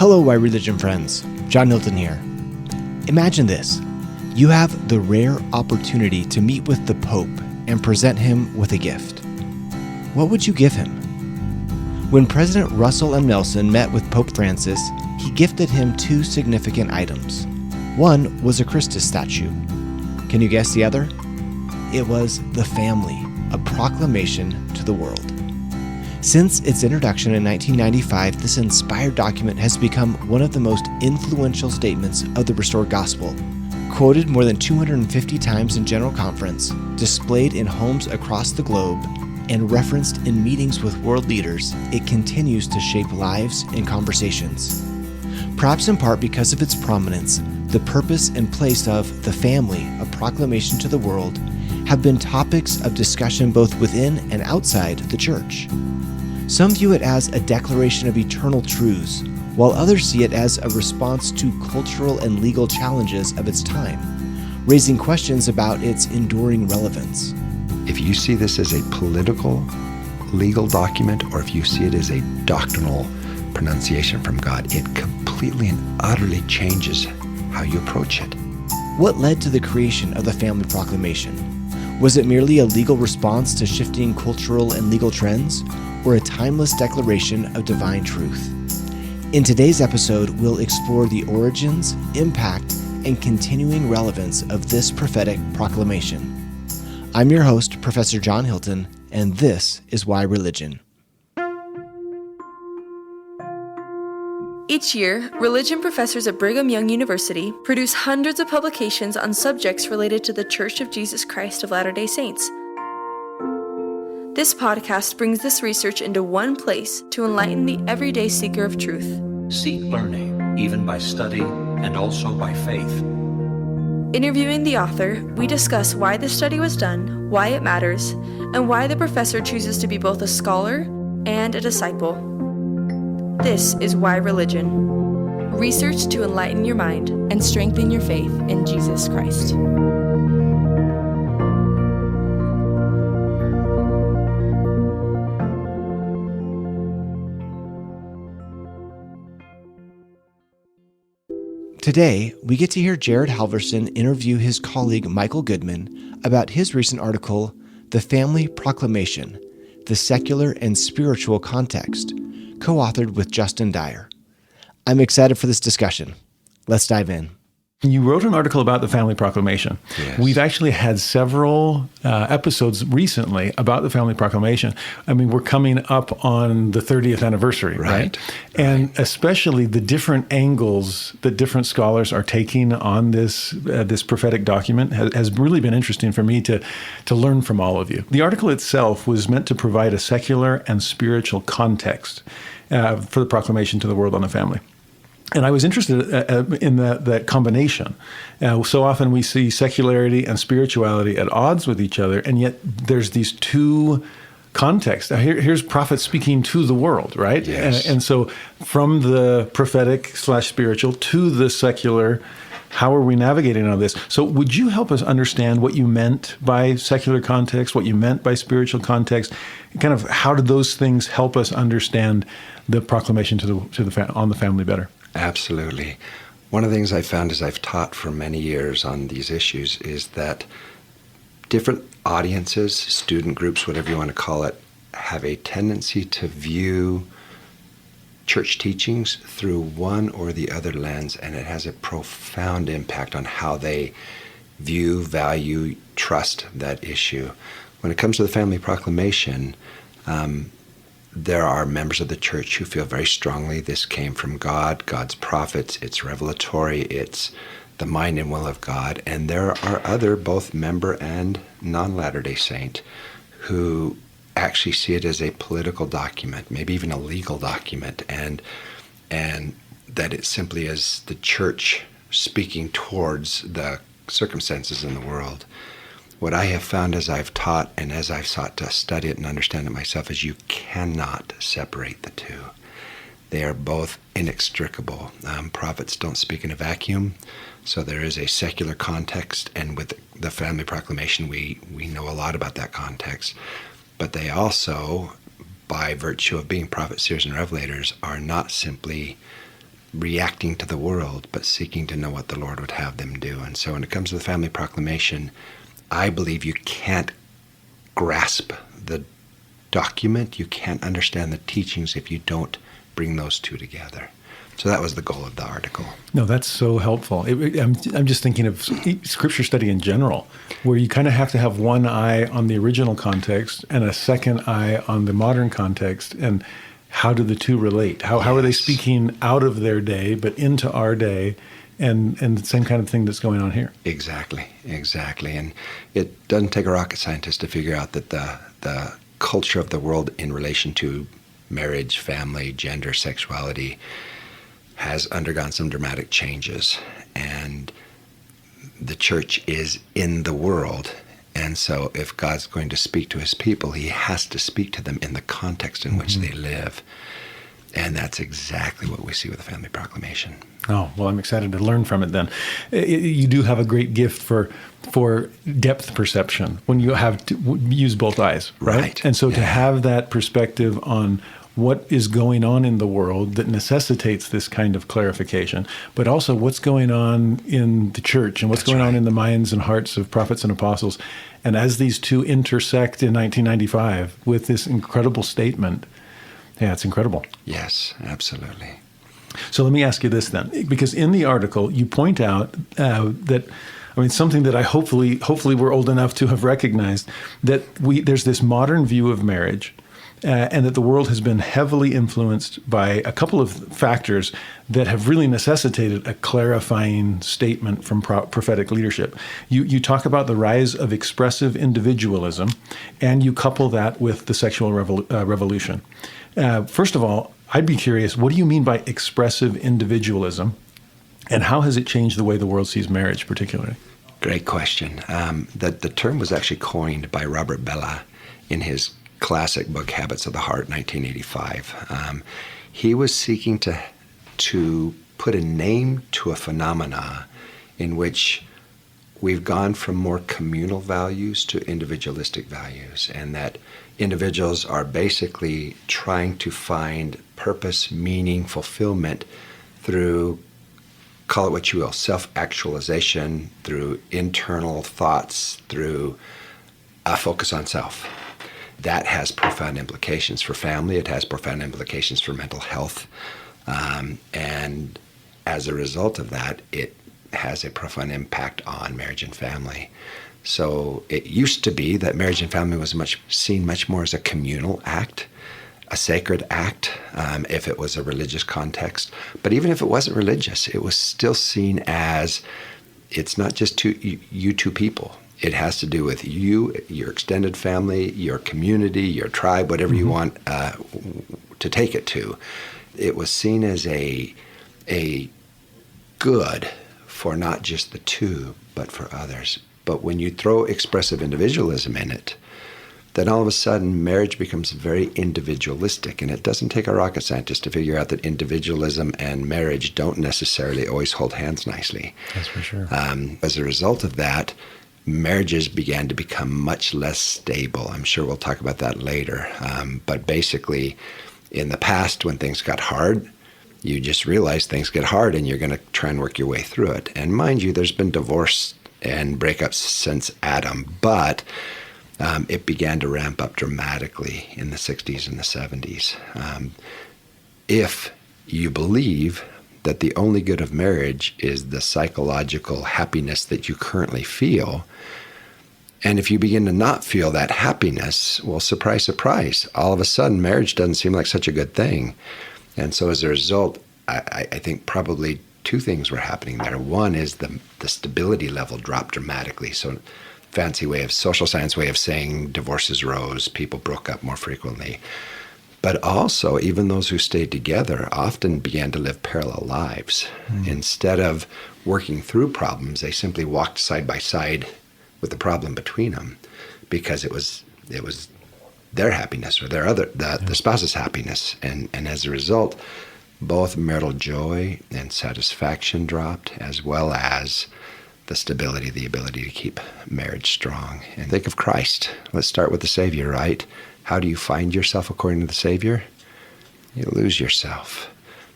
Hello, Why Religion friends. John Hilton here. Imagine this. You have the rare opportunity to meet with the Pope and present him with a gift. What would you give him? When President Russell M. Nelson met with Pope Francis, he gifted him two significant items. One was a Christus statue. Can you guess the other? It was the family, a proclamation to the world. Since its introduction in 1995, this inspired document has become one of the most influential statements of the restored gospel. Quoted more than 250 times in General Conference, displayed in homes across the globe, and referenced in meetings with world leaders, it continues to shape lives and conversations. Perhaps in part because of its prominence, the purpose and place of the family, a proclamation to the world, have been topics of discussion both within and outside the church. Some view it as a declaration of eternal truths, while others see it as a response to cultural and legal challenges of its time, raising questions about its enduring relevance. If you see this as a political, legal document, or if you see it as a doctrinal pronunciation from God, it completely and utterly changes how you approach it. What led to the creation of the Family Proclamation? Was it merely a legal response to shifting cultural and legal trends, or a timeless declaration of divine truth? In today's episode, we'll explore the origins, impact, and continuing relevance of this prophetic proclamation. I'm your host, Professor John Hilton, and this is Why Religion. Each year, religion professors at Brigham Young University produce hundreds of publications on subjects related to the Church of Jesus Christ of Latter-day Saints. This podcast brings this research into one place to enlighten the everyday seeker of truth. Seek learning, even by study and also by faith. Interviewing the author, we discuss why the study was done, why it matters, and why the professor chooses to be both a scholar and a disciple. This is Why Religion. Research to enlighten your mind and strengthen your faith in Jesus Christ. Today, we get to hear Jared Halverson interview his colleague Michael Goodman about his recent article, The Family Proclamation, the Secular and Spiritual Context, co-authored with Justin Dyer. I'm excited for this discussion. Let's dive in. You wrote an article about the Family Proclamation. Yes. We've actually had several episodes recently about the Family Proclamation. I mean, we're coming up on the 30th anniversary, right? And especially the different angles that different scholars are taking on this prophetic document has really been interesting for me to learn from all of you. The article itself was meant to provide a secular and spiritual context for the proclamation to the world on the family. And I was interested in that combination. So often we see secularity and spirituality at odds with each other, and yet there's these two contexts. Now here's prophets speaking to the world, right? Yes. And so from the prophetic/spiritual to the secular, how are we navigating all this? So would you help us understand what you meant by secular context, what you meant by spiritual context, kind of how did those things help us understand the proclamation on the family better? Absolutely. One of the things I found as I've taught for many years on these issues is that different audiences, student groups, whatever you want to call it, have a tendency to view church teachings through one or the other lens, and it has a profound impact on how they view, value, trust that issue. When it comes to the Family Proclamation, there are members of the church who feel very strongly this came from God, God's prophets, it's revelatory, it's the mind and will of God. And there are other, both member and non-Latter-day Saint, who actually see it as a political document, maybe even a legal document, and that it simply is the church speaking towards the circumstances in the world. What I have found as I've taught and as I've sought to study it and understand it myself is you cannot separate the two. They are both inextricable. Prophets don't speak in a vacuum, so there is a secular context, and with the Family Proclamation, we know a lot about that context. But they also, by virtue of being prophets, seers, and revelators, are not simply reacting to the world, but seeking to know what the Lord would have them do. And so when it comes to the Family Proclamation, I believe you can't grasp the document, you can't understand the teachings if you don't bring those two together. So that was the goal of the article. No, that's so helpful. I'm just thinking of scripture study in general, where you kind of have to have one eye on the original context and a second eye on the modern context. And how do the two relate? How are they speaking out of their day, but into our day? And the same kind of thing that's going on here. Exactly. And it doesn't take a rocket scientist to figure out that the culture of the world in relation to marriage, family, gender, sexuality has undergone some dramatic changes. And the church is in the world. And so if God's going to speak to his people, he has to speak to them in the context in which they live. And that's exactly what we see with the Family Proclamation. Oh, well, I'm excited to learn from it then. You do have a great gift for depth perception when you have to use both eyes, right? And so to have that perspective on what is going on in the world that necessitates this kind of clarification, but also what's going on in the church and what's going on in the minds and hearts of prophets and apostles. And as these two intersect in 1995 with this incredible statement, yeah, it's incredible. Yes, absolutely. So let me ask you this then, because in the article you point out that, I mean, something that I hopefully we're old enough to have recognized, that there's this modern view of marriage, and that the world has been heavily influenced by a couple of factors that have really necessitated a clarifying statement from prophetic leadership. You talk about the rise of expressive individualism, and you couple that with the sexual revolution. First of all, I'd be curious, what do you mean by expressive individualism, and how has it changed the way the world sees marriage particularly? Great question. The term was actually coined by Robert Bellah in his classic book, Habits of the Heart, 1985. He was seeking to put a name to a phenomena in which we've gone from more communal values to individualistic values, and that individuals are basically trying to find purpose, meaning, fulfillment through, call it what you will, self-actualization, through internal thoughts, through a focus on self. That has profound implications for family. It has profound implications for mental health. And as a result of that, it has a profound impact on marriage and family. So it used to be that marriage and family was seen much more as a communal act, a sacred act, if it was a religious context. But even if it wasn't religious, it was still seen as, it's not just you two people. It has to do with you, your extended family, your community, your tribe, whatever you want to take it to. It was seen as a good for not just the two, but for others. But when you throw expressive individualism in it, then all of a sudden marriage becomes very individualistic. And it doesn't take a rocket scientist to figure out that individualism and marriage don't necessarily always hold hands nicely. That's for sure. As a result of that, marriages began to become much less stable. I'm sure we'll talk about that later. But basically, in the past, when things got hard, you just realize things get hard and you're going to try and work your way through it. And mind you, there's been divorce and breakups since Adam, but it began to ramp up dramatically in the 60s and the 70s. If you believe that the only good of marriage is the psychological happiness that you currently feel, and if you begin to not feel that happiness, well, surprise, surprise, all of a sudden marriage doesn't seem like such a good thing. And so as a result, I think probably two things were happening there. One is the stability level dropped dramatically. So fancy way of social science way of saying divorces rose, people broke up more frequently. But also, even those who stayed together often began to live parallel lives. Instead of working through problems, they simply walked side by side with the problem between them, because it was their happiness or the spouse's happiness. And as a result, both marital joy and satisfaction dropped, as well as the stability, the ability to keep marriage strong. And think of Christ. Let's start with the Savior, right? How do you find yourself according to the Savior? You lose yourself.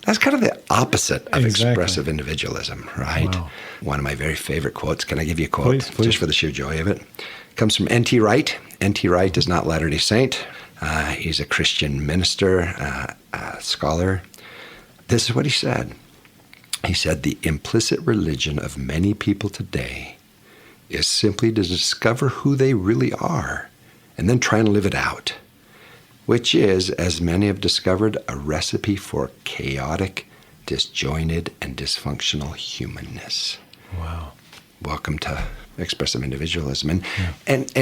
That's kind of the opposite of Exactly. expressive individualism, right? Wow. One of my very favorite quotes. Can I give you a quote? Please. Just for the sheer joy of it. It comes from N.T. Wright. N.T. Wright is not Latter-day Saint. He's a Christian minister, a scholar. This is what he said. He said, "The implicit religion of many people today is simply to discover who they really are and then try and live it out, which is, as many have discovered, a recipe for chaotic, disjointed, and dysfunctional humanness." Wow. Welcome to expressive individualism. And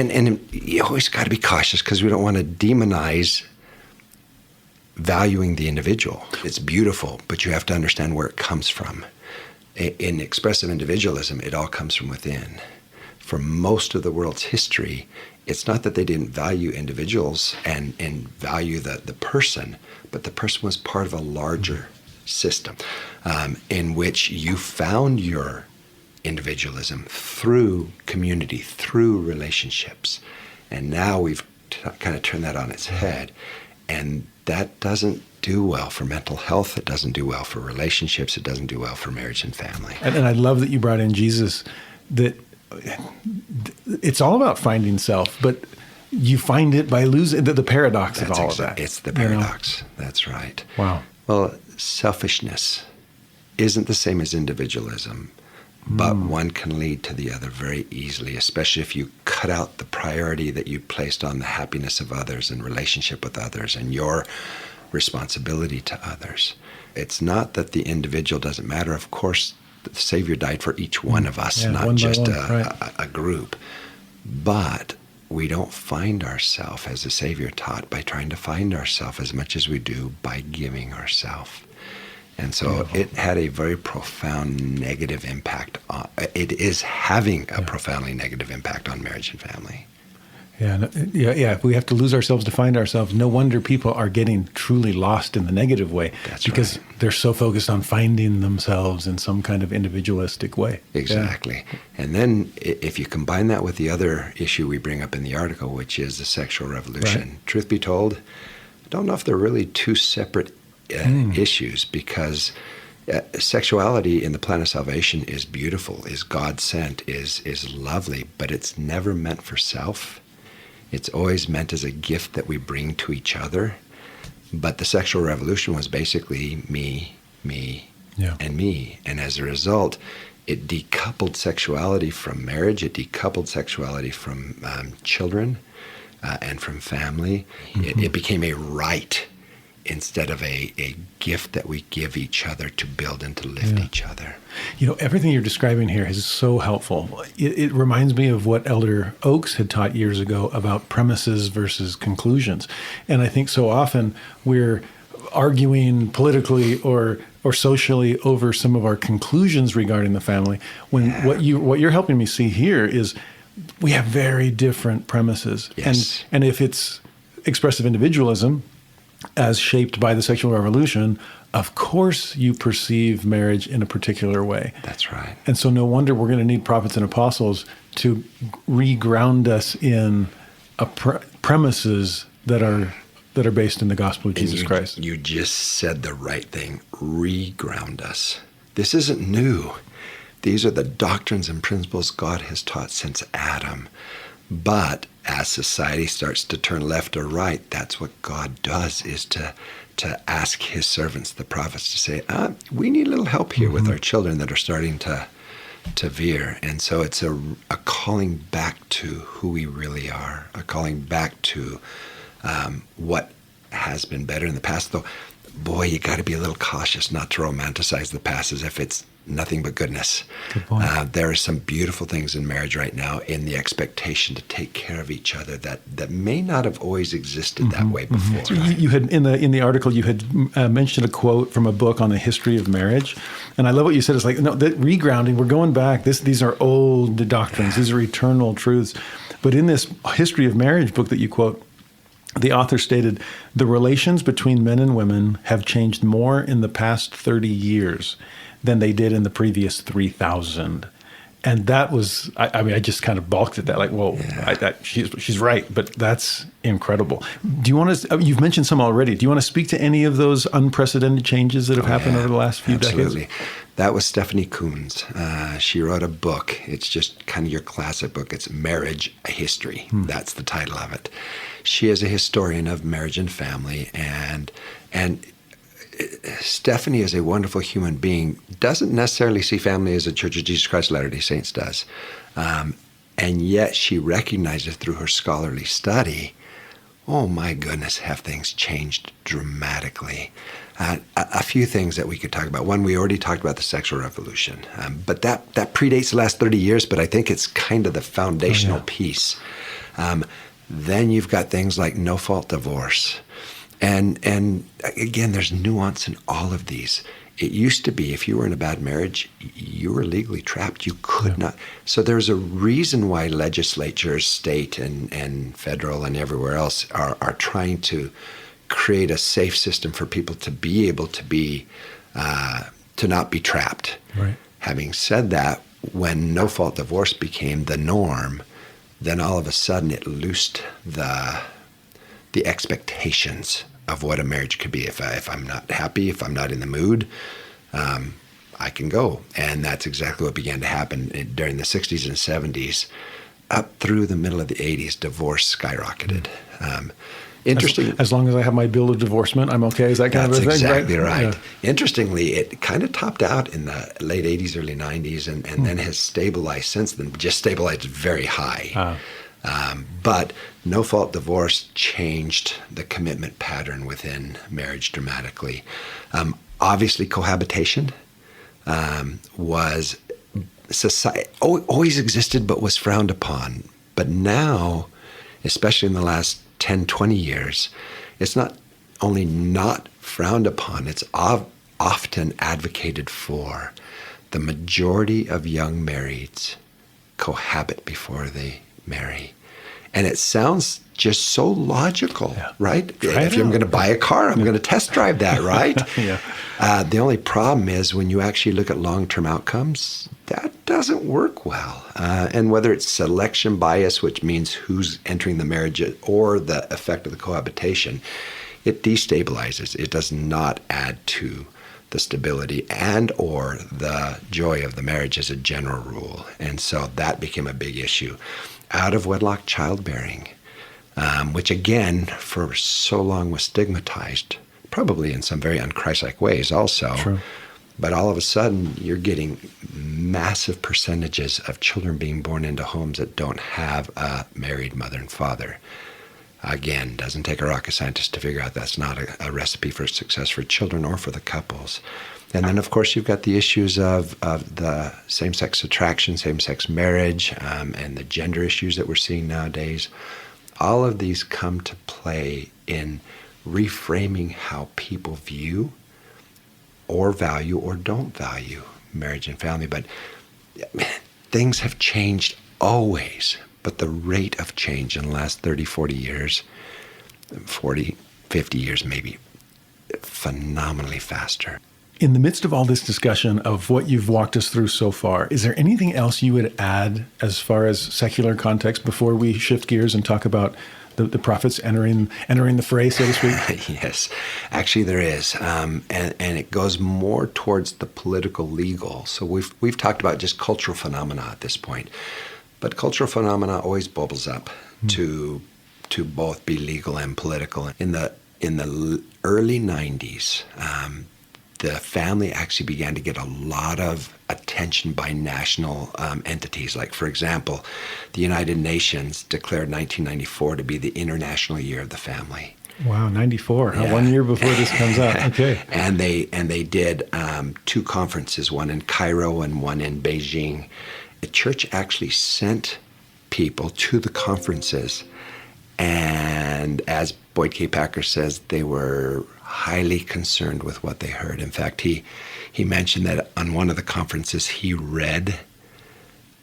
you always got to be cautious because we don't want to demonize valuing the individual. It's beautiful, but you have to understand where it comes from. In expressive individualism, it all comes from within. For most of the world's history, it's not that they didn't value individuals and value the person, but the person was part of a larger system in which you found your individualism through community, through relationships. And now we've kind of turned that on its head. And that doesn't do well for mental health. It doesn't do well for relationships. It doesn't do well for marriage and family. And I love that you brought in Jesus, that it's all about finding self, but you find it by losing the paradox of all of that. It's the paradox. That's right. Wow. Well, selfishness isn't the same as individualism, but one can lead to the other very easily, especially if you cut out the priority that you placed on the happiness of others and relationship with others and your responsibility to others. It's not that the individual doesn't matter. Of course, the Savior died for each one of us, not just a group. But we don't find ourselves, as the Savior taught, by trying to find ourselves as much as we do by giving ourselves. And so it had a very profound negative impact. It is having a profoundly negative impact on marriage and family. Yeah. If we have to lose ourselves to find ourselves, no wonder people are getting truly lost in the negative way. That's because right. They're so focused on finding themselves in some kind of individualistic way. Exactly. Yeah. And then if you combine that with the other issue we bring up in the article, which is the sexual revolution, right. Truth be told, I don't know if they're really two separate issues, because sexuality in the plan of salvation is beautiful, is God-sent, is lovely, but it's never meant for self. It's always meant as a gift that we bring to each other. But the sexual revolution was basically me, and me. And as a result, it decoupled sexuality from marriage. It decoupled sexuality from children and from family. Mm-hmm. It became a right instead of a gift that we give each other to build and to lift each other. You know, everything you're describing here is so helpful. It reminds me of what Elder Oaks had taught years ago about premises versus conclusions. And I think so often we're arguing politically or socially over some of our conclusions regarding the family, when what you're helping me see here is we have very different premises. Yes. And if it's expressive individualism, as shaped by the sexual revolution, of course you perceive marriage in a particular way. That's right. And so no wonder we're going to need prophets and apostles to reground us in premises that are based in the gospel of Jesus Christ. You just said the right thing, reground us. This isn't new. These are the doctrines and principles God has taught since Adam. But as society starts to turn left or right, that's what God does, is to ask his servants, the prophets, to say, we need a little help here with our children that are starting to veer. And so it's a calling back to who we really are, a calling back to what has been better in the past. Though, boy, you got to be a little cautious not to romanticize the past as if it's nothing but goodness. Good point. There are some beautiful things in marriage right now in the expectation to take care of each other that may not have always existed that way before. So you had in the article you had mentioned a quote from a book on the history of marriage, and I love what you said. It's like, no, that regrounding. We're going back. These are old doctrines. These are eternal truths. But in this history of marriage book that you quote, the author stated, the relations between men and women have changed more in the past 30 years than they did in the previous 3,000. And that was, I mean, I just kind of balked at that. Like, well, she's right, but that's incredible. Do you want to, you've mentioned some already. Do you want to speak to any of those unprecedented changes that have happened over the last few absolutely. decades? That was Stephanie Coons. She wrote a book. It's just kind of your classic book. It's Marriage, a History. That's the title of it. She is a historian of marriage and family, and Stephanie is a wonderful human being, doesn't necessarily see family as a Church of Jesus Christ of Latter-day Saints does. And yet she recognizes through her scholarly study, oh my goodness, have things changed dramatically. A few things that we could talk about. One, we already talked about the sexual revolution, but that predates the last 30 years, but I think it's kind of the foundational piece. Then you've got things like no-fault divorce. And again, there's nuance in all of these. It used to be if you were in a bad marriage, you were legally trapped. You could not. So there's a reason why legislatures, state and federal and everywhere else are trying to create a safe system for people to be able to be, to not be trapped. Right. Having said that, when no-fault divorce became the norm, then all of a sudden it loosed the expectations of what a marriage could be. If I'm not happy, if I'm not in the mood, I can go. And that's exactly what began to happen during the 60s and 70s. Up through the middle of the 80s, divorce skyrocketed. Interesting. As long as I have my bill of divorcement, I'm okay. Is that kind of a thing? That's exactly right. Yeah. Interestingly, it kind of topped out in the late 80s, early 90s, and then has stabilized since then, just stabilized very high. But no-fault divorce changed the commitment pattern within marriage dramatically. Obviously, cohabitation was society always existed but was frowned upon. But now, especially in the last 10, 20 years, it's not only not frowned upon, it's often advocated for. The majority of young marrieds cohabit before they marry. And it sounds just so logical, right? If I'm going to buy a car, I'm going to test drive that, right? The only problem is when you actually look at long-term outcomes, that doesn't work well. And whether it's selection bias, which means who's entering the marriage, or the effect of the cohabitation, it destabilizes. It does not add to the stability and or the joy of the marriage as a general rule. And so that became a big issue. Out of wedlock childbearing, which again, for so long was stigmatized, probably in some very unchristlike ways also. True. But all of a sudden, you're getting massive percentages of children being born into homes that don't have a married mother and father. Again, doesn't take a rocket scientist to figure out that's not a recipe for success for children or for the couples. And then, of course, you've got the issues of the same-sex attraction, same-sex marriage, and the gender issues that we're seeing nowadays. All of these come to play in reframing how people view or value or don't value marriage and family. But things have changed always. But the rate of change in the last 30, 40 years, 40, 50 years maybe, phenomenally faster. In the midst of all this discussion of what you've walked us through so far, is there anything else you would add as far as secular context before we shift gears and talk about the prophets entering the fray, so to speak? Yes, actually there is, and it goes more towards the political legal. So we've talked about just cultural phenomena at this point, but cultural phenomena always bubbles up to both be legal and political. In the early 90s, the family actually began to get a lot of attention by national entities. Like, for example, the United Nations declared 1994 to be the International Year of the Family. Wow, 94, 1 year before this comes out. Okay. And they did 2 conferences, one in Cairo and one in Beijing. The church actually sent people to the conferences, and as Boyd K. Packer says, they were highly concerned with what they heard. In fact, he mentioned that on one of the conferences he read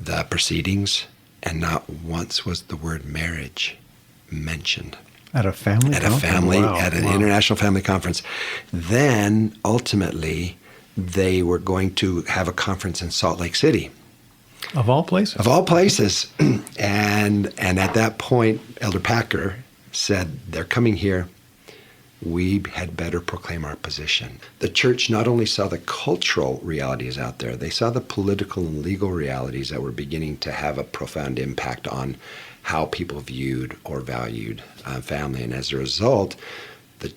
the proceedings, and not once was the word marriage mentioned. At a family conference? At an international family conference. Then, ultimately, they were going to have a conference in Salt Lake City. Of all places. Of all places. And at that point, Elder Packer said, they're coming here. We had better proclaim our position. The church not only saw the cultural realities out there, they saw the political and legal realities that were beginning to have a profound impact on how people viewed or valued family. And as a result, the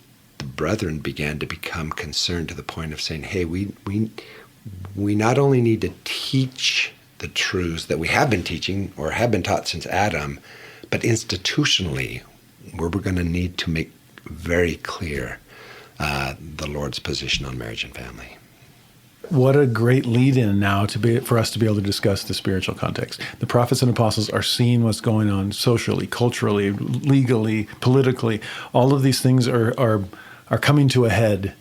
brethren began to become concerned to the point of saying, hey, we not only need to teach the truths that we have been teaching or have been taught since Adam, but institutionally, we're going to need to make very clear the Lord's position on marriage and family. What a great lead-in now for us to be able to discuss the spiritual context. The prophets and apostles are seeing what's going on socially, culturally, legally, politically. All of these things are coming to a head.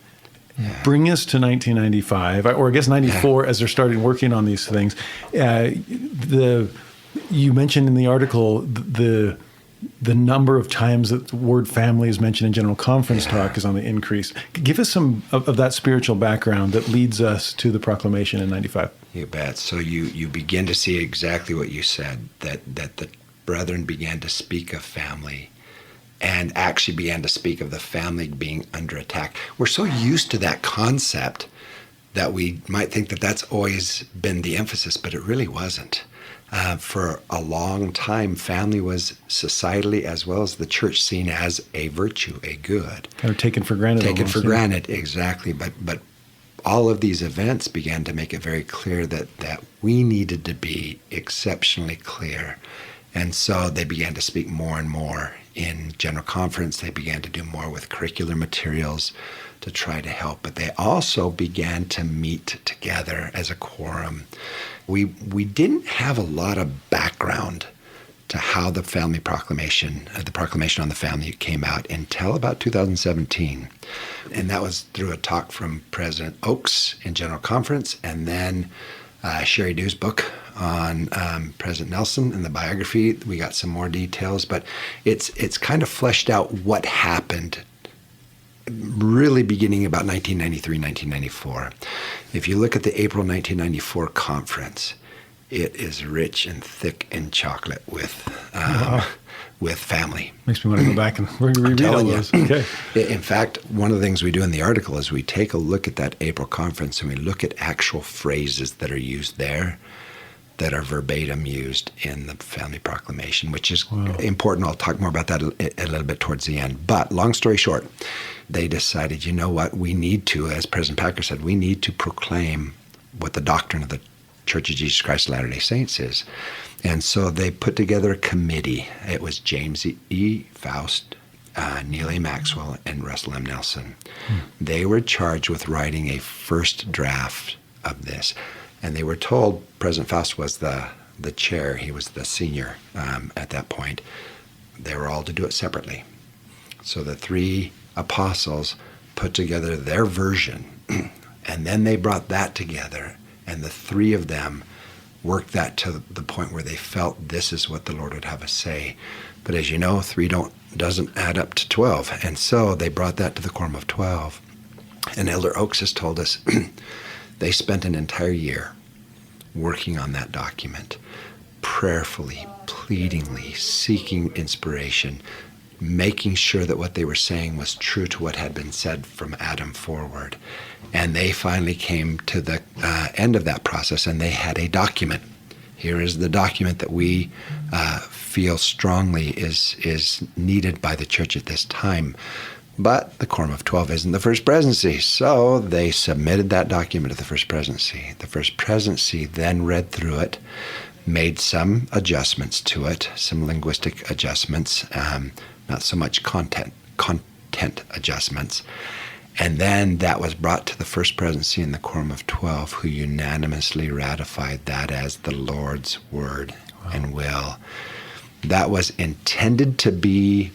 Yeah. Bring us to 1995, or I guess 94, as they're starting working on these things. You mentioned in the article the number of times that the word family is mentioned in general conference talk is on the increase. Give us some of that spiritual background that leads us to the proclamation in 95. You bet. So you begin to see exactly what you said, that the brethren began to speak of family and actually began to speak of the family being under attack. We're so used to that concept that we might think that that's always been the emphasis, but it really wasn't. For a long time, family was societally as well as the church seen as a virtue, a good. Kind of taken for granted. Granted, exactly. But all of these events began to make it very clear that we needed to be exceptionally clear. And so they began to speak more and more in general conference. They began to do more with curricular materials to try to help. But they also began to meet together as a quorum. We didn't have a lot of background to how the family proclamation, the proclamation on the family came out until about 2017. And that was through a talk from President Oaks in general conference, and then Sherry Dew's book on President Nelson and the biography. We got some more details, but it's kind of fleshed out what happened really beginning about 1993, 1994. If you look at the April 1994 conference, it is rich and thick in chocolate with family. Makes me want to go back and reread all those. Okay. In fact, one of the things we do in the article is we take a look at that April conference and we look at actual phrases that are used there that are verbatim used in the family proclamation, which is important. I'll talk more about that a little bit towards the end. But long story short, they decided, you know what, we need to, as President Packer said, we need to proclaim what the doctrine of the Church of Jesus Christ of Latter-day Saints is. And so they put together a committee. It was James E. Faust, Neil A. Maxwell, and Russell M. Nelson. They were charged with writing a first draft of this. And they were told, President Faust was the chair, he was the senior at that point, they were all to do it separately. So the three apostles put together their version, and then they brought that together, and the three of them worked that to the point where they felt this is what the Lord would have us say. But as you know, 3 doesn't add up to 12, and so they brought that to the quorum of 12. And Elder Oaks has told us they spent an entire year working on that document, prayerfully, pleadingly, seeking inspiration, making sure that what they were saying was true to what had been said from Adam forward. And they finally came to the end of that process, and they had a document. Here is the document that we feel strongly is needed by the church at this time. But the Quorum of 12 isn't the First Presidency, so they submitted that document to the First Presidency. The First Presidency then read through it, made some adjustments to it, some linguistic adjustments, not so much content adjustments. And then that was brought to the First Presidency and the Quorum of 12, who unanimously ratified that as the Lord's word and will. That was intended to be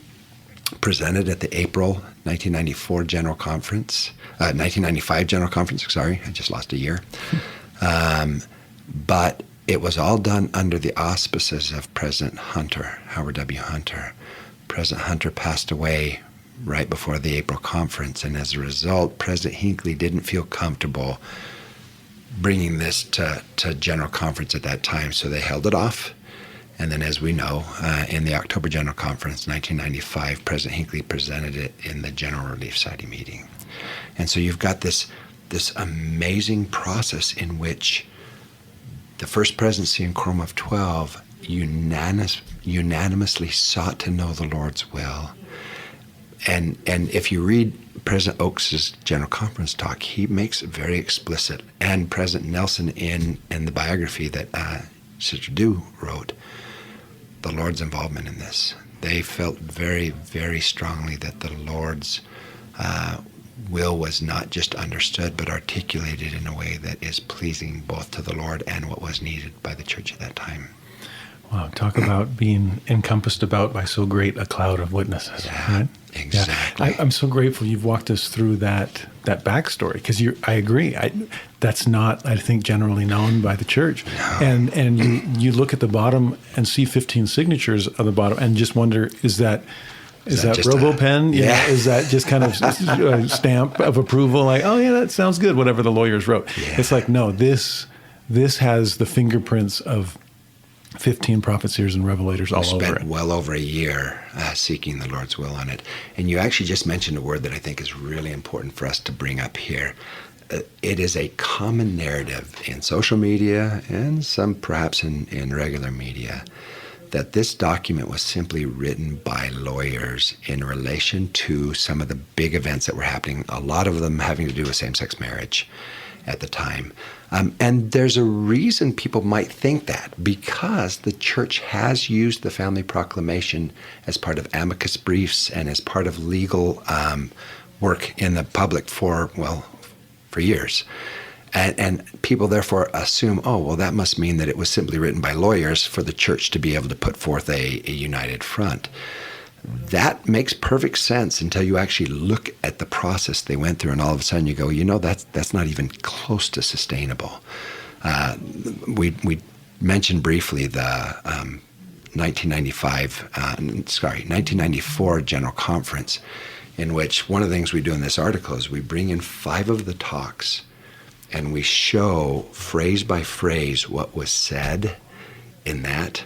presented at the April 1994 General Conference, 1995 General Conference, sorry, I just lost a year. But it was all done under the auspices of President Hunter, Howard W. Hunter. President Hunter passed away right before the April conference, and as a result, President Hinckley didn't feel comfortable bringing this to General Conference at that time. So they held it off. And then, as we know, in the October General Conference, 1995, President Hinckley presented it in the General Relief Society meeting. And so you've got this amazing process in which the First Presidency and Quorum of 12 unanimously sought to know the Lord's will. And if you read President Oakes' General Conference talk, he makes it very explicit. And President Nelson in the biography that Sister Dew wrote, the Lord's involvement in this. They felt very, very strongly that the Lord's will was not just understood, but articulated in a way that is pleasing both to the Lord and what was needed by the church at that time. Wow, talk about being encompassed about by so great a cloud of witnesses. Yeah, right? exactly. Yeah. I'm so grateful you've walked us through that backstory, because I agree. That's not, I think, generally known by the church. No. And you look at the bottom and see 15 signatures at the bottom and just wonder, is that RoboPen? Yeah. Is that just kind of a stamp of approval? Like, oh yeah, that sounds good, whatever the lawyers wrote. Yeah. It's like, no, this has the fingerprints of 15 prophets, seers, and revelators all over it. Spent well over a year seeking the Lord's will on it. And you actually just mentioned a word that I think is really important for us to bring up here. It is a common narrative in social media and some perhaps in regular media that this document was simply written by lawyers in relation to some of the big events that were happening, a lot of them having to do with same-sex marriage at the time. And there's a reason people might think that, because the church has used the Family Proclamation as part of amicus briefs and as part of legal work in the public for years. And people therefore assume, oh, well, that must mean that it was simply written by lawyers for the church to be able to put forth a united front. That makes perfect sense until you actually look at the process they went through, and all of a sudden you go, that's not even close to sustainable. We mentioned briefly the 1994 General Conference, in which one of the things we do in this article is we bring in 5 of the talks and we show phrase by phrase what was said in that.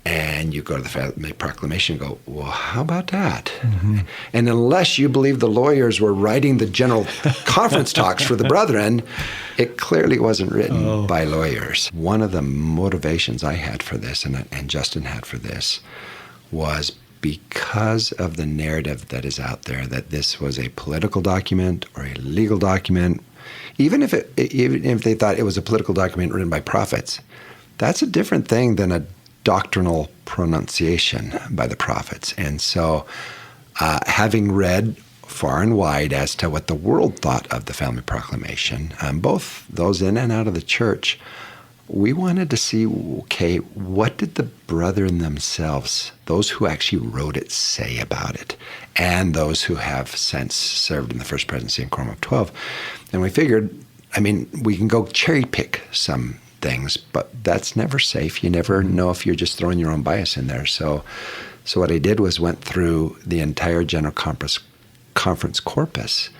And you go to the Family Proclamation and go, well, how about that? Mm-hmm. And unless you believe the lawyers were writing the General Conference talks for the brethren, it clearly wasn't written by lawyers. One of the motivations I had for this, and Justin had for this, was because of the narrative that is out there that this was a political document or a legal document. Even if they thought it was a political document written by prophets, that's a different thing than a doctrinal pronunciation by the prophets. And so having read far and wide as to what the world thought of the Family Proclamation, both those in and out of the church, we wanted to see, okay, what did the brethren themselves, those who actually wrote it, say about it, and those who have since served in the First Presidency and Quorum of 12. And we figured, we can go cherry pick some things, but that's never safe. You never know if you're just throwing your own bias in there. So what I did was went through the entire General Conference corpus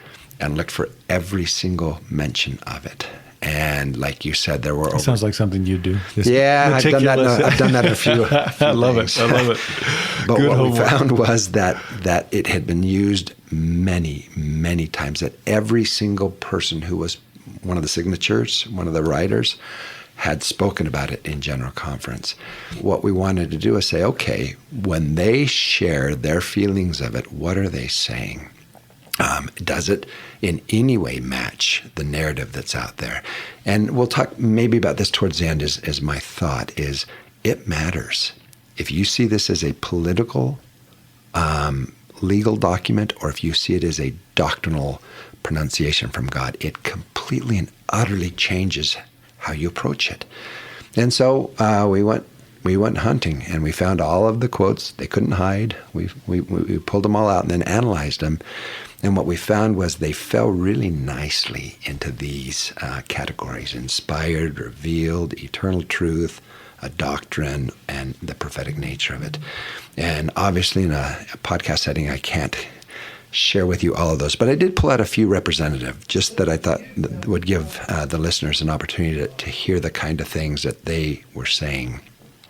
and looked for every single mention of it. And like you said, there were sounds like something you do. Yeah, I've done that in a few I love it. But Good what homework. we found was that it had been used many, many times, that every single person who was one of the signatures, one of the writers, had spoken about it in General Conference. What we wanted to do is say, okay, when they share their feelings of it, what are they saying? Does it in any way match the narrative that's out there? And we'll talk maybe about this towards the end, is my thought, is it matters. If you see this as a political, legal document, or if you see it as a doctrinal pronunciation from God, it completely and utterly changes how you approach it. And so we went hunting, and we found all of the quotes they couldn't hide. We pulled them all out and then analyzed them. And what we found was they fell really nicely into these categories: inspired, revealed, eternal truth, a doctrine, and the prophetic nature of it. And obviously in a podcast setting, I can't share with you all of those. But I did pull out a few representative, just that I thought would give the listeners an opportunity to hear the kind of things that they were saying.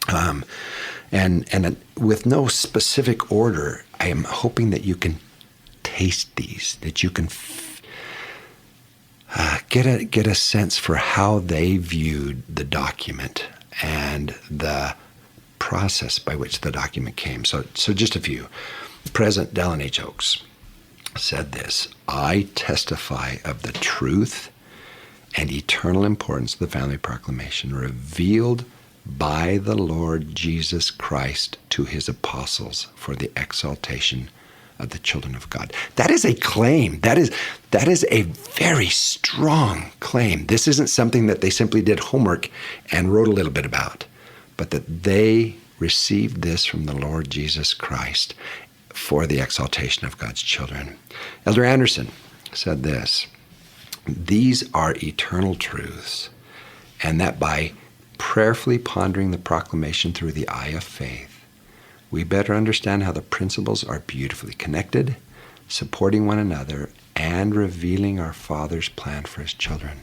And with no specific order, I am hoping that you can taste these, that you can get a sense for how they viewed the document and the process by which the document came. So just a few. President Dallin H. Oaks said this: "I testify of the truth and eternal importance of the Family Proclamation revealed by the Lord Jesus Christ to his apostles for the exaltation of the children of God." That is a claim. That is a very strong claim. This isn't something that they simply did homework and wrote a little bit about, but that they received this from the Lord Jesus Christ for the exaltation of God's children. Elder Anderson said this: "These are eternal truths, and that by prayerfully pondering the proclamation through the eye of faith, we better understand how the principles are beautifully connected, supporting one another, and revealing our Father's plan for his children."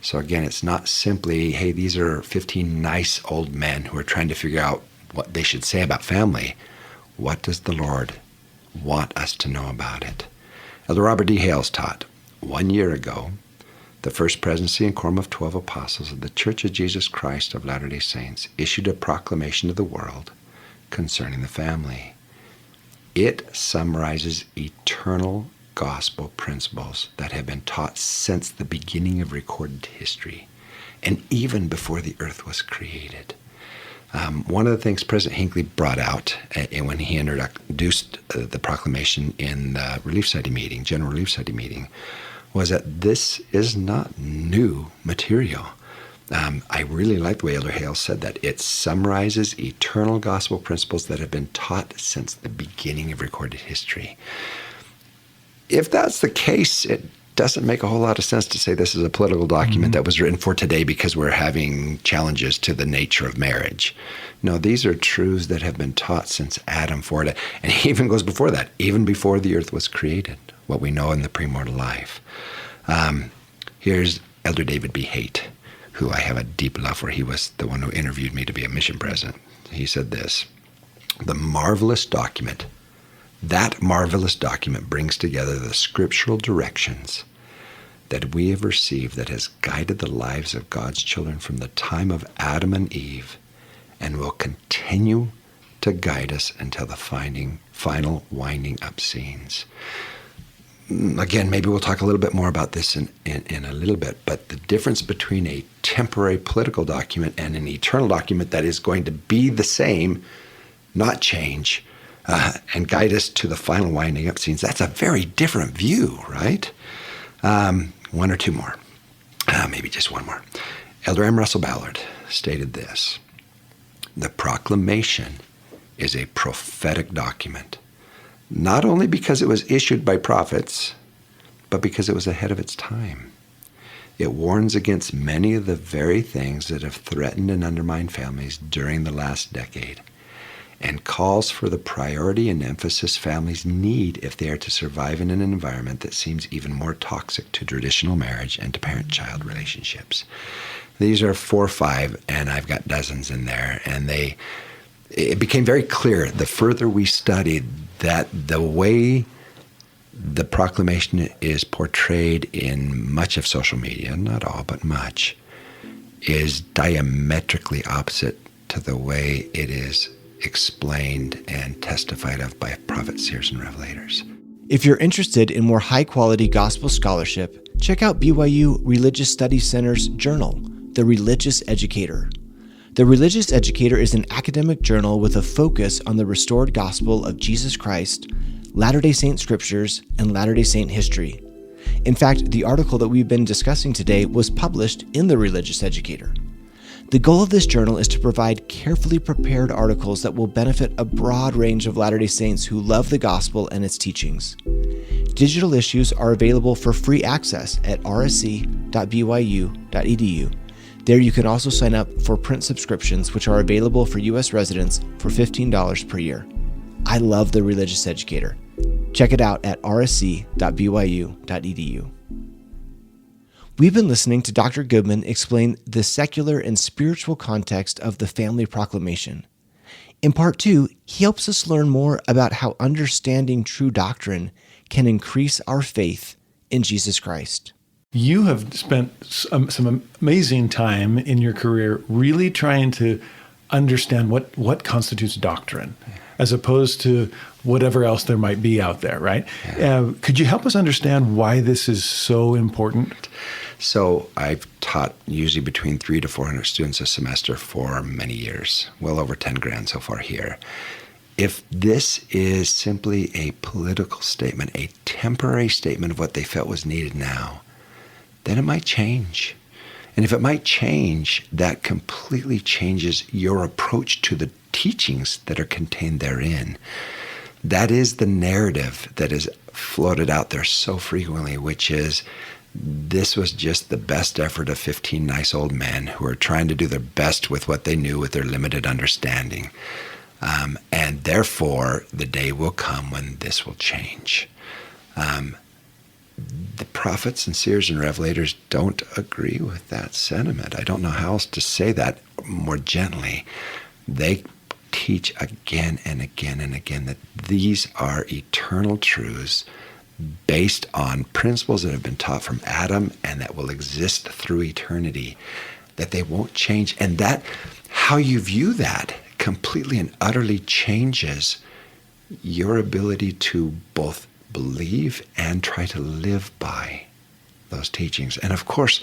So again, it's not simply, hey, these are 15 nice old men who are trying to figure out what they should say about family. What does the Lord want us to know about it? Elder Robert D. Hales taught, 1 year ago, the First Presidency and Quorum of 12 Apostles of the Church of Jesus Christ of Latter-day Saints issued a proclamation to the world concerning the family. It summarizes eternal gospel principles that have been taught since the beginning of recorded history and even before the earth was created. One of the things President Hinckley brought out when he introduced the proclamation in the Relief Society meeting, General Relief Society meeting, was that this is not new material. I really like the way Elder Hale said that. It summarizes eternal gospel principles that have been taught since the beginning of recorded history. If that's the case, it doesn't make a whole lot of sense to say this is a political document that was written for today because we're having challenges to the nature of marriage. No, these are truths that have been taught since Adam forward, and he even goes before that, even before the earth was created, what we know in the premortal life. Here's Elder David B. Haight, who I have a deep love for. He was the one who interviewed me to be a mission president. He said this: "The marvelous document, that marvelous document brings together the scriptural directions that we have received that has guided the lives of God's children from the time of Adam and Eve and will continue to guide us until the final winding up scenes." Again, maybe we'll talk a little bit more about this in a little bit, but the difference between a temporary political document and an eternal document that is going to be the same, not change, and guide us to the final winding up scenes, that's a very different view, right? One or two more, maybe just one more. Elder M. Russell Ballard stated this: "The proclamation is a prophetic document, not only because it was issued by prophets, but because it was ahead of its time. It warns against many of the very things that have threatened and undermined families during the last decade, and calls for the priority and emphasis families need if they are to survive in an environment that seems even more toxic to traditional marriage and to parent-child relationships." These are 4 or 5, and I've got dozens in there, and it became very clear the further we studied that the way the proclamation is portrayed in much of social media, not all, but much, is diametrically opposite to the way it is explained and testified of by prophets, seers, and revelators. If you're interested in more high-quality gospel scholarship, check out BYU Religious Studies Center's journal, The Religious Educator. The Religious Educator is an academic journal with a focus on the restored gospel of Jesus Christ, Latter-day Saint scriptures, and Latter-day Saint history. In fact, the article that we've been discussing today was published in The Religious Educator. The goal of this journal is to provide carefully prepared articles that will benefit a broad range of Latter-day Saints who love the gospel and its teachings. Digital issues are available for free access at rsc.byu.edu. There you can also sign up for print subscriptions, which are available for U.S. residents for $15 per year. I love The Religious Educator. Check it out at rsc.byu.edu. We've been listening to Dr. Goodman explain the secular and spiritual context of the Family Proclamation. In Part 2, he helps us learn more about how understanding true doctrine can increase our faith in Jesus Christ. You have spent some amazing time in your career really trying to understand what constitutes doctrine, as opposed to whatever else there might be out there, right? Yeah. Could you help us understand why this is so important? So I've taught usually between 300 to 400 students a semester for many years, well over 10 grand so far here. If this is simply a political statement, a temporary statement of what they felt was needed now, then it might change. And if it might change, that completely changes your approach to the teachings that are contained therein. That is the narrative that is floated out there so frequently, which is this was just the best effort of 15 nice old men who are trying to do their best with what they knew with their limited understanding. And therefore, the day will come when this will change. The prophets and seers and revelators don't agree with that sentiment. I don't know how else to say that more gently. They teach again and again and again that these are eternal truths based on principles that have been taught from Adam and that will exist through eternity, that they won't change. And that, how you view that completely and utterly changes your ability to both believe and try to live by those teachings. And of course,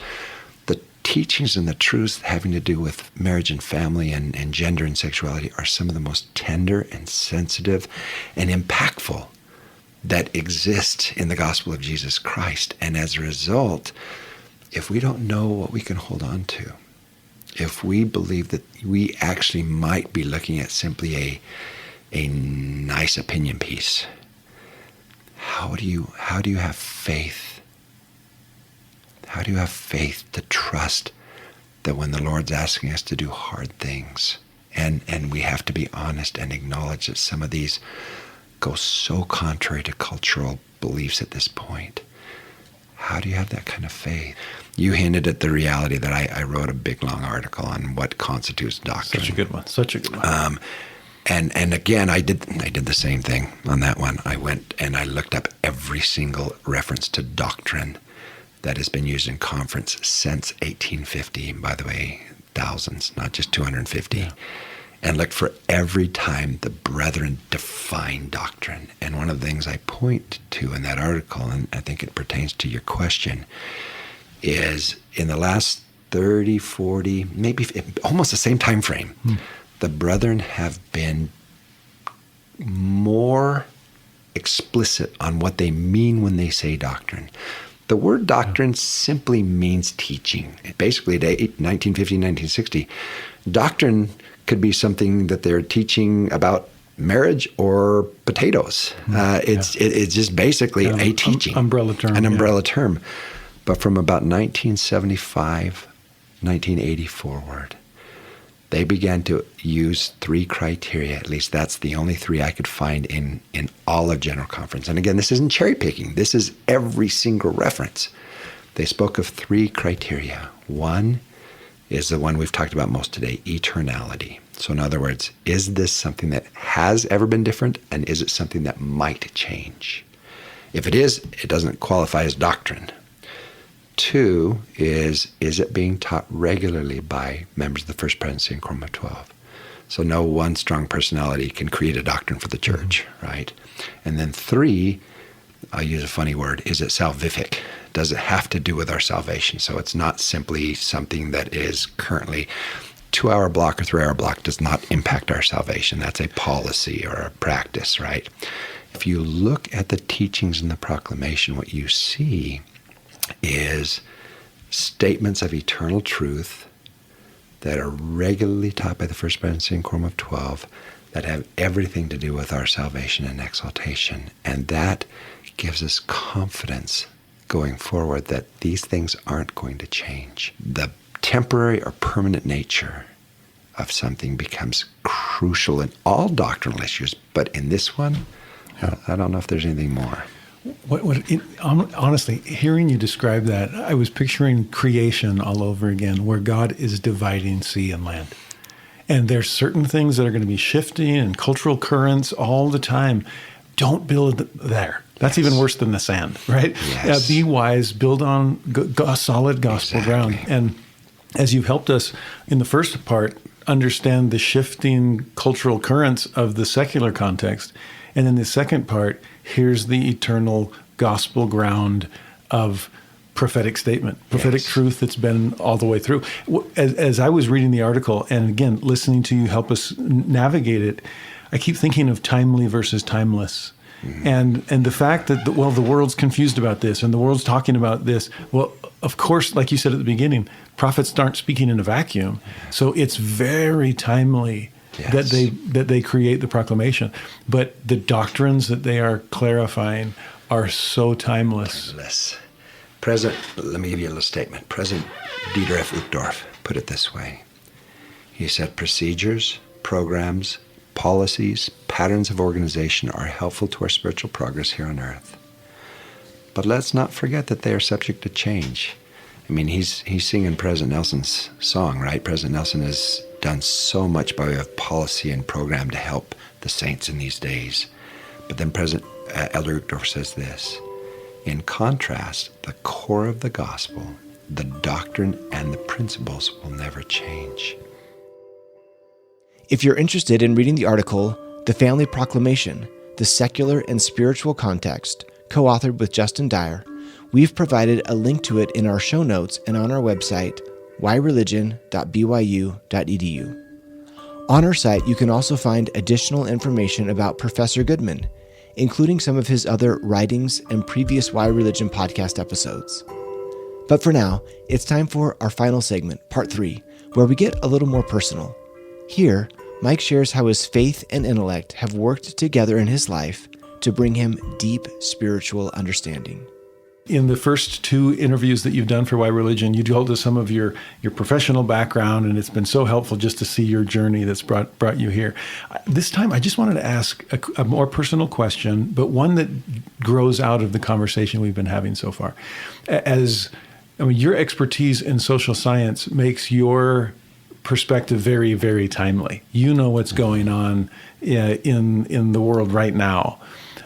the teachings and the truths having to do with marriage and family and gender and sexuality are some of the most tender and sensitive and impactful that exist in the gospel of Jesus Christ. And as a result, if we don't know what we can hold on to, if we believe that we actually might be looking at simply a nice opinion piece, how do you have faith? How do you have faith to trust that when the Lord's asking us to do hard things, and we have to be honest and acknowledge that some of these go so contrary to cultural beliefs at this point, how do you have that kind of faith? You hinted at the reality that I wrote a big, long article on what constitutes doctrine. Such a good one. And again, I did the same thing on that one. I went and I looked up every single reference to doctrine that has been used in conference since 1850. By the way, thousands, not just 250. Yeah. And looked for every time the brethren define doctrine. And one of the things I point to in that article, and I think it pertains to your question, is in the last 30, 40, maybe almost the same time frame, the brethren have been more explicit on what they mean when they say doctrine. The word doctrine simply means teaching. Basically, at 1950, 1960, doctrine could be something that they're teaching about marriage or potatoes. It's just basically a teaching. Umbrella term. An umbrella term. But from about 1975, 1980 forward, they began to use three criteria. At least that's the only three I could find in all of General Conference. And again, this isn't cherry picking. This is every single reference. They spoke of three criteria. One is the one we've talked about most today, eternality. So in other words, is this something that has ever been different, and is it something that might change? If it is, it doesn't qualify as doctrine. Two is it being taught regularly by members of the First Presidency and Quorum of 12? So no one strong personality can create a doctrine for the church, right? And then three, I'll use a funny word, is it salvific? Does it have to do with our salvation? So it's not simply something that is currently 2-hour block or 3-hour block does not impact our salvation. That's a policy or a practice, right? If you look at the teachings in the proclamation, what you see is statements of eternal truth that are regularly taught by the First Presidency and Quorum of 12 that have everything to do with our salvation and exaltation. And that gives us confidence going forward that these things aren't going to change. The temporary or permanent nature of something becomes crucial in all doctrinal issues, but in this one, I don't know if there's anything more. Honestly, hearing you describe that, I was picturing creation all over again, where God is dividing sea and land. And there's certain things that are going to be shifting and cultural currents all the time. Don't build there. That's even worse than the sand, right? Yes. Be wise, build on solid gospel ground. And as you've helped us in the first part understand the shifting cultural currents of the secular context, and in the second part, here's the eternal gospel ground of prophetic statement, prophetic truth that's been all the way through. As I was reading the article, and again, listening to you help us navigate it, I keep thinking of timely versus timeless. And the fact that, the world's confused about this, and the world's talking about this. Well, of course, like you said at the beginning, prophets aren't speaking in a vacuum. So it's very timely that they create the proclamation. But the doctrines that they are clarifying are so timeless. Let me give you a little statement. President Dieter F. Uchtdorf put it this way. He said, procedures, programs, policies, patterns of organization are helpful to our spiritual progress here on earth. But let's not forget that they are subject to change. I mean, he's singing President Nelson's song, right? President Nelson has done so much by way of policy and program to help the saints in these days. But then President Elder Uchtdorf says this: in contrast, the core of the gospel, the doctrine and the principles will never change. If you're interested in reading the article, The Family Proclamation, The Secular and Spiritual Context, co-authored with Justin Dyer, we've provided a link to it in our show notes and on our website, whyreligion.byu.edu. On our site, you can also find additional information about Professor Goodman, including some of his other writings and previous Why Religion podcast episodes. But for now, it's time for our final segment, Part 3, where we get a little more personal. Here, Mike shares how his faith and intellect have worked together in his life to bring him deep spiritual understanding. In the first two interviews that you've done for Why Religion, you told us some of your professional background, and it's been so helpful just to see your journey that's brought you here. This time, I just wanted to ask a more personal question, but one that grows out of the conversation we've been having so far. Your expertise in social science makes your perspective very, very timely. You know what's going on in the world right now.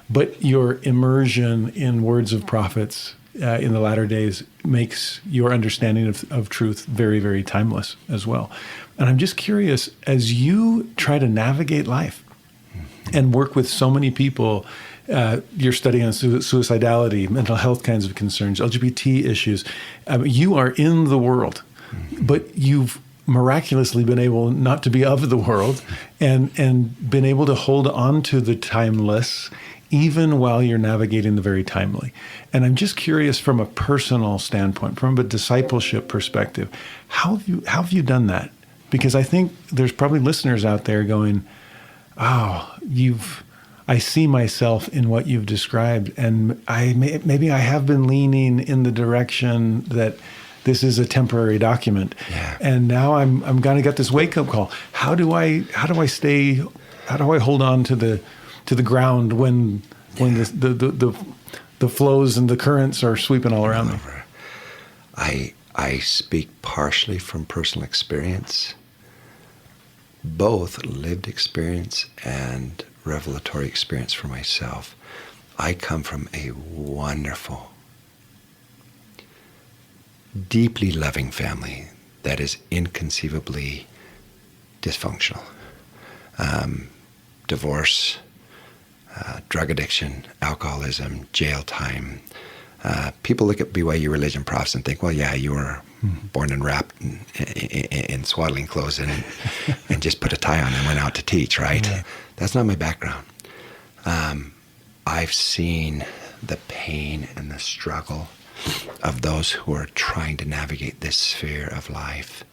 But your immersion in words of prophets in the latter days makes your understanding of truth very, very timeless as well. And I'm just curious, as you try to navigate life and work with so many people, you're studying on suicidality, mental health kinds of concerns, LGBT issues. You are in the world, but you've miraculously been able not to be of the world and been able to hold on to the timeless even while you're navigating the very timely. And I'm just curious from a personal standpoint, from a discipleship perspective, how have you done that? Because I think there's probably listeners out there going, I see myself in what you've described, and maybe I have been leaning in the direction that this is a temporary document. Yeah. And now I'm gonna get this wake-up call. How do I hold on to the ground when the flows and the currents are sweeping all around me? I speak partially from personal experience, both lived experience and revelatory experience for myself. I come from a wonderful, deeply loving family that is inconceivably dysfunctional. Divorce, drug addiction, alcoholism, jail time. People look at BYU religion profs and think, well, yeah, you were born and wrapped in swaddling clothes and just put a tie on and went out to teach, right? Yeah. That's not my background. I've seen the pain and the struggle of those who are trying to navigate this sphere of life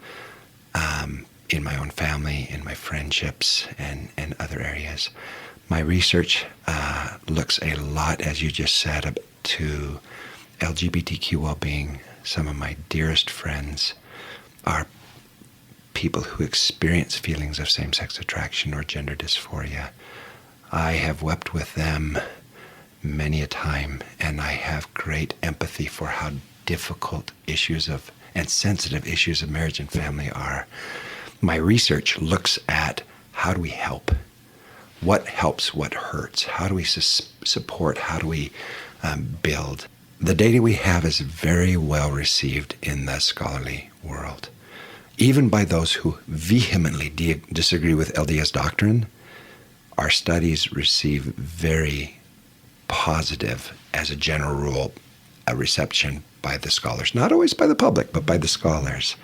in my own family, in my friendships, and other areas. My research looks a lot, as you just said, to LGBTQ well-being. Some of my dearest friends are people who experience feelings of same-sex attraction or gender dysphoria. I have wept with them many a time, and I have great empathy for how difficult issues of and sensitive issues of marriage and family are. My research looks at how do we help? What helps? What hurts? How do we support? How do we build? The data we have is very well received in the scholarly world. Even by those who vehemently disagree with LDS doctrine, our studies receive very positive, as a general rule, a reception by the scholars. Not always by the public, but by the scholars.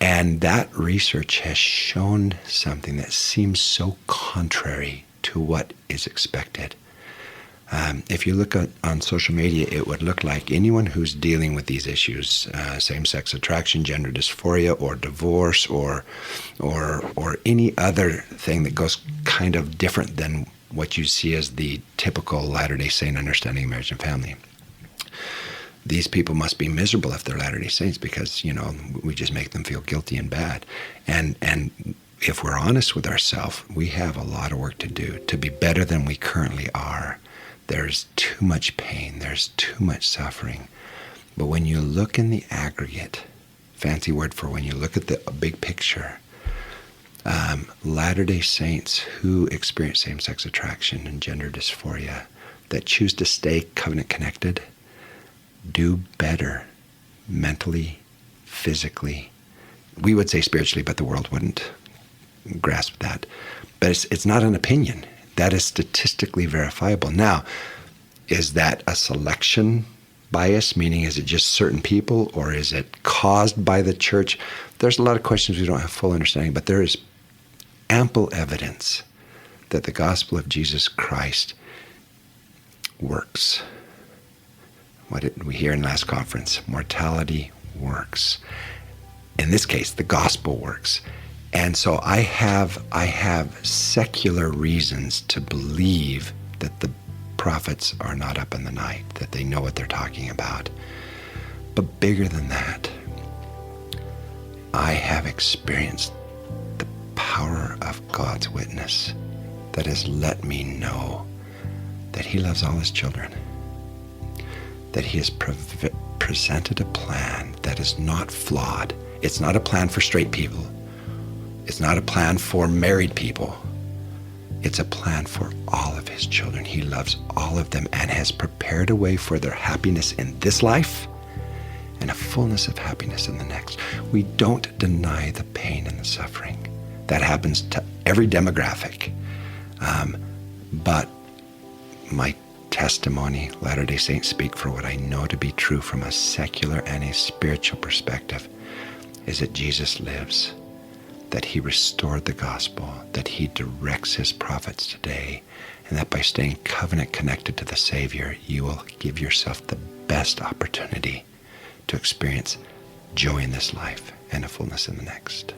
And that research has shown something that seems so contrary to what is expected. If you look on social media, it would look like anyone who's dealing with these issues, same-sex attraction, gender dysphoria, or divorce, or any other thing that goes kind of different than what you see as the typical Latter-day Saint understanding of marriage and family. These people must be miserable if they're Latter-day Saints because, we just make them feel guilty and bad. And if we're honest with ourselves, we have a lot of work to do to be better than we currently are. There's too much pain. There's too much suffering. But when you look in the aggregate, fancy word for when you look at the big picture, Latter-day Saints who experience same-sex attraction and gender dysphoria that choose to stay covenant connected do better mentally, physically. We would say spiritually, but the world wouldn't grasp that. But it's not an opinion. That is statistically verifiable. Now, is that a selection bias, meaning is it just certain people, or is it caused by the church? There's a lot of questions we don't have full understanding, but there is ample evidence that the gospel of Jesus Christ works. What did we hear in last conference? Mortality works. In this case, the gospel works. And so I have secular reasons to believe that the prophets are not up in the night, that they know what they're talking about. But bigger than that, I have experienced the power of God's witness that has let me know that He loves all His children, that He has presented a plan that is not flawed. It's not a plan for straight people. It's not a plan for married people. It's a plan for all of His children. He loves all of them and has prepared a way for their happiness in this life and a fullness of happiness in the next. We don't deny the pain and the suffering. That happens to every demographic. But my testimony, Latter-day Saints speak for what I know to be true from a secular and a spiritual perspective, is that Jesus lives, that He restored the gospel, that He directs His prophets today, and that by staying covenant connected to the Savior, you will give yourself the best opportunity to experience joy in this life and a fullness in the next.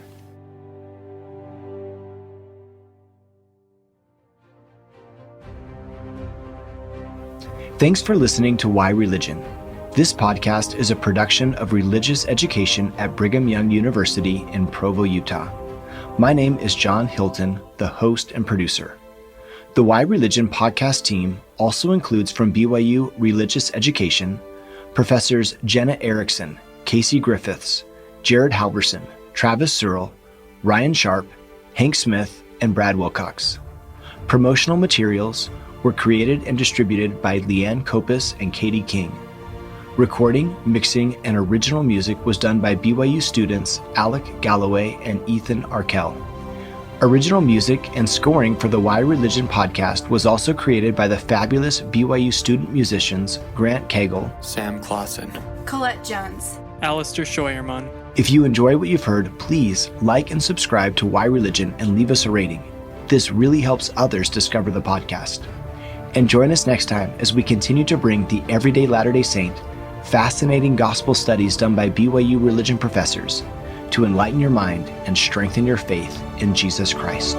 Thanks for listening to Why Religion. This podcast is a production of religious education at Brigham Young University in Provo, Utah. My name is John Hilton, the host and producer. The Why Religion podcast team also includes from BYU Religious Education, Professors Jenna Erickson, Casey Griffiths, Jared Halverson, Travis Searle, Ryan Sharp, Hank Smith, and Brad Wilcox. Promotional materials were created and distributed by Leanne Kopis and Katie King. Recording, mixing, and original music was done by BYU students Alec Galloway and Ethan Arkell. Original music and scoring for the Why Religion podcast was also created by the fabulous BYU student musicians Grant Cagle, Sam Clausen, Colette Jones, Alistair Scheuermann. If you enjoy what you've heard, please like and subscribe to Why Religion and leave us a rating. This really helps others discover the podcast. And join us next time as we continue to bring the everyday Latter-day Saint fascinating gospel studies done by BYU religion professors to enlighten your mind and strengthen your faith in Jesus Christ.